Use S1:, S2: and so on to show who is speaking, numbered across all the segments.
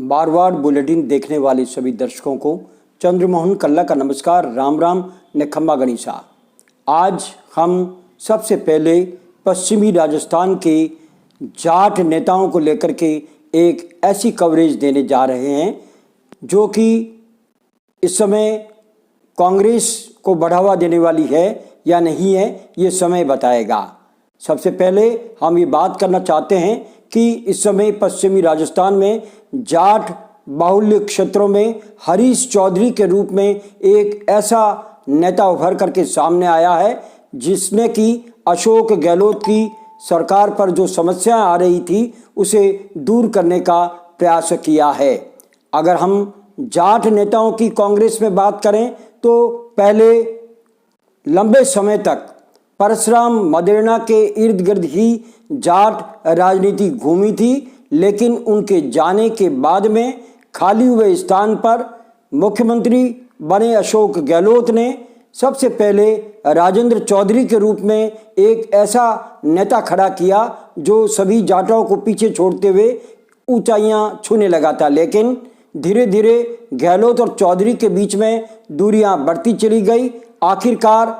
S1: Marwar bulletin देखने वाले सभी दर्शकों को चंद्रमोहन कल्ला का नमस्कार। राम राम निखम्मा गणिसा। आज हम सबसे पहले पश्चिमी राजस्थान के जाट नेताओं को लेकर के एक ऐसी कवरेज देने जा रहे हैं जो कि इस समय कांग्रेस को बढ़ावा देने वाली है या नहीं है, ये समय बताएगा। सबसे पहले हम ये बात करना चाहते हैं कि इस समय पश्चिमी राजस्थान में जाट बाहुल्य क्षेत्रों में हरीश चौधरी के रूप में एक ऐसा नेता उभर करके सामने आया है जिसने कि अशोक गहलोत की सरकार पर जो समस्याएं आ रही थी उसे दूर करने का प्रयास किया है। अगर हम जाट नेताओं की कांग्रेस में बात करें तो पहले लंबे समय तक परशुराम मदेरणा के इर्द गिर्द ही जाट राजनीति घूमी थी, लेकिन उनके जाने के बाद में खाली हुए स्थान पर मुख्यमंत्री बने अशोक गहलोत ने सबसे पहले राजेंद्र चौधरी के रूप में एक ऐसा नेता खड़ा किया जो सभी जाटों को पीछे छोड़ते हुए ऊंचाइयां छूने लगा था। लेकिन धीरे धीरे गहलोत और चौधरी के बीच में दूरियां बढ़ती चली गई। आखिरकार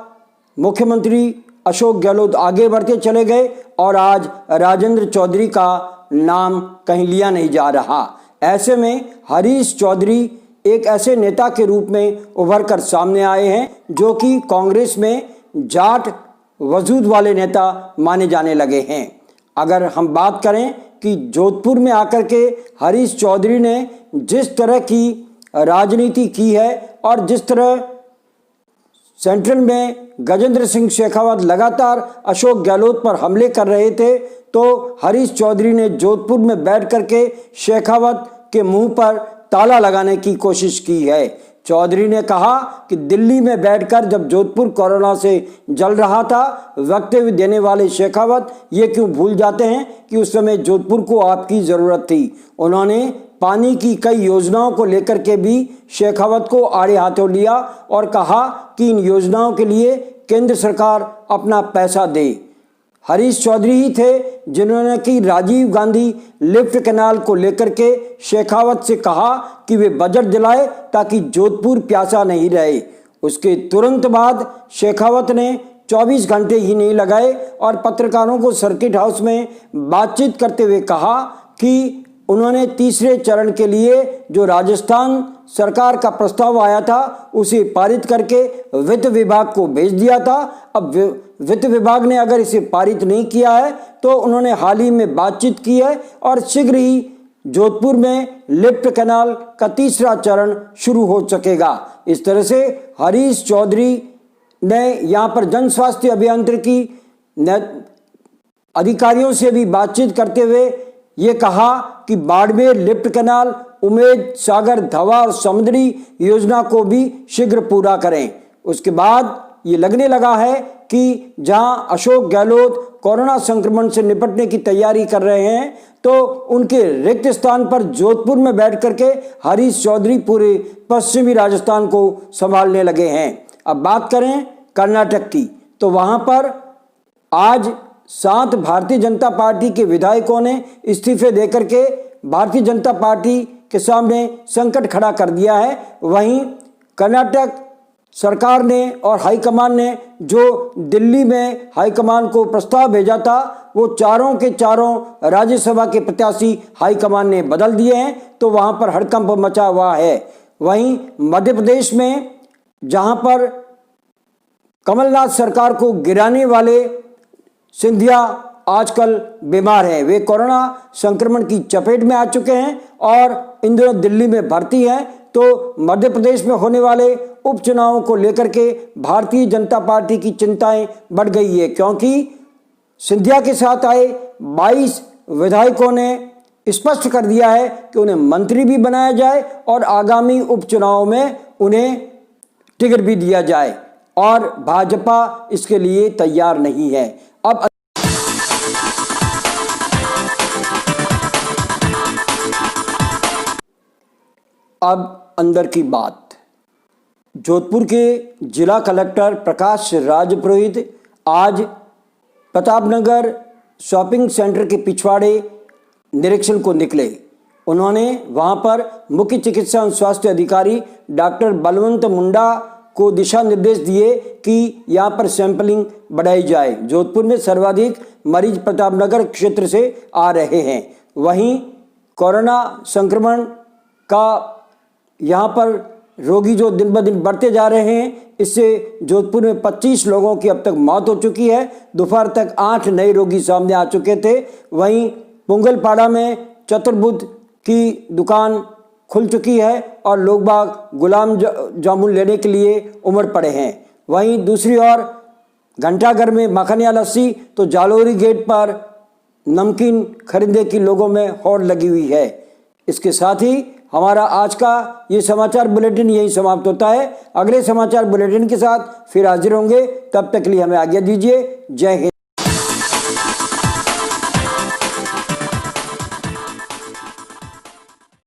S1: मुख्यमंत्री अशोक गहलोत आगे बढ़ते चले गए और आज राजेंद्र चौधरी का नाम कहीं लिया नहीं जा रहा। ऐसे में हरीश चौधरी एक ऐसे नेता के रूप में उभर कर सामने आए हैं जो कि कांग्रेस में जाट वजूद वाले नेता माने जाने लगे हैं। अगर हम बात करें कि जोधपुर में आकर के हरीश चौधरी ने जिस तरह की राजनीति की है और जिस तरह सेंट्रल में गजेंद्र सिंह शेखावत लगातार अशोक गहलोत पर हमले कर रहे थे, तो हरीश चौधरी ने जोधपुर में बैठ करके शेखावत के मुंह पर ताला लगाने की कोशिश की है। चौधरी ने कहा कि दिल्ली में बैठकर जब जोधपुर कोरोना से जल रहा था, वक्तव्य देने वाले शेखावत ये क्यों भूल जाते हैं कि उस समय जोधपुर को आपकी ज़रूरत थी। उन्होंने पानी की कई योजनाओं को लेकर के भी शेखावत को आड़े हाथों लिया और कहा कि इन योजनाओं के लिए केंद्र सरकार अपना पैसा दे। हरीश चौधरी ही थे जिन्होंने कि राजीव गांधी लिफ्ट कैनाल को लेकर के शेखावत से कहा कि वे बजट दिलाए ताकि जोधपुर प्यासा नहीं रहे। उसके तुरंत बाद शेखावत ने 24 घंटे ही नहीं लगाए और पत्रकारों को सर्किट हाउस में बातचीत करते हुए कहा कि उन्होंने तीसरे चरण के लिए जो राजस्थान सरकार का प्रस्ताव आया था उसे पारित करके वित्त विभाग को भेज दिया था। अब वित्त विभाग ने अगर इसे पारित नहीं किया है तो उन्होंने हाल ही में बातचीत की है और शीघ्र ही जोधपुर में लिफ्ट कैनाल का तीसरा चरण शुरू हो सकेगा। इस तरह से हरीश चौधरी ने यहाँ पर जन स्वास्थ्य अभियांत्रिकी अधिकारियों से भी बातचीत करते हुए ये कहा कि बाड़मेर लिफ्ट कैनाल, उमेद सागर धवा और समुद्री योजना को भी शीघ्र पूरा करें। उसके बाद ये लगने लगा है कि जहां अशोक गहलोत कोरोना संक्रमण से निपटने की तैयारी कर रहे हैं तो उनके रिक्त स्थान पर जोधपुर में बैठ करके हरीश चौधरी पूरे पश्चिमी राजस्थान को संभालने लगे हैं। अब बात करें कर्नाटक की, तो वहां पर आज 7 भारतीय जनता पार्टी के विधायकों ने इस्तीफे देकर के भारतीय जनता पार्टी के सामने संकट खड़ा कर दिया है। वहीं कर्नाटक सरकार ने और हाईकमान ने जो दिल्ली में हाईकमान को प्रस्ताव भेजा था वो चारों के चारों राज्यसभा के प्रत्याशी हाईकमान ने बदल दिए हैं, तो वहां पर हड़कंप मचा हुआ है। वहीं मध्य प्रदेश में जहां पर कमलनाथ सरकार को गिराने वाले सिंधिया आजकल बीमार हैं, वे कोरोना संक्रमण की चपेट में आ चुके हैं और इन दिनों दिल्ली में भर्ती हैं। तो मध्य प्रदेश में होने वाले उपचुनावों को लेकर के भारतीय जनता पार्टी की चिंताएं बढ़ गई है, क्योंकि सिंधिया के साथ आए 22 विधायकों ने स्पष्ट कर दिया है कि उन्हें मंत्री भी बनाया जाए और आगामी उपचुनाव में उन्हें टिकट भी दिया जाए, और भाजपा इसके लिए तैयार नहीं है। अब अंदर की बात। जोधपुर के जिला कलेक्टर प्रकाश राजपुरोहित आज प्रतापनगर शॉपिंग सेंटर के पिछवाड़े निरीक्षण को निकले। उन्होंने वहां पर मुख्य चिकित्सा एवं स्वास्थ्य अधिकारी डॉक्टर बलवंत मुंडा को दिशा निर्देश दिए कि यहाँ पर सैंपलिंग बढ़ाई जाए। जोधपुर में सर्वाधिक मरीज प्रतापनगर क्षेत्र से आ रहे हैं। वहीं कोरोना संक्रमण का यहाँ पर रोगी जो दिन ब दिन बढ़ते जा रहे हैं, इससे जोधपुर में 25 लोगों की अब तक मौत हो चुकी है। दोपहर तक 8 नए रोगी सामने आ चुके थे। वहीं पुंगलपाड़ा में चतुर्भुज की दुकान खुल चुकी है और लोग बाग गुलाम जामुन लेने के लिए उमड़ पड़े हैं। वहीं दूसरी ओर घंटाघर में मखनिया लस्सी तो जालोरी गेट पर नमकीन खरीदने की लोगों में होड़ लगी हुई है। इसके साथ ही हमारा आज का ये समाचार बुलेटिन यही समाप्त होता है। अगले समाचार बुलेटिन के साथ फिर हाजिर होंगे। तब तक के लिए हमें आज्ञा दीजिए। जय हिंद।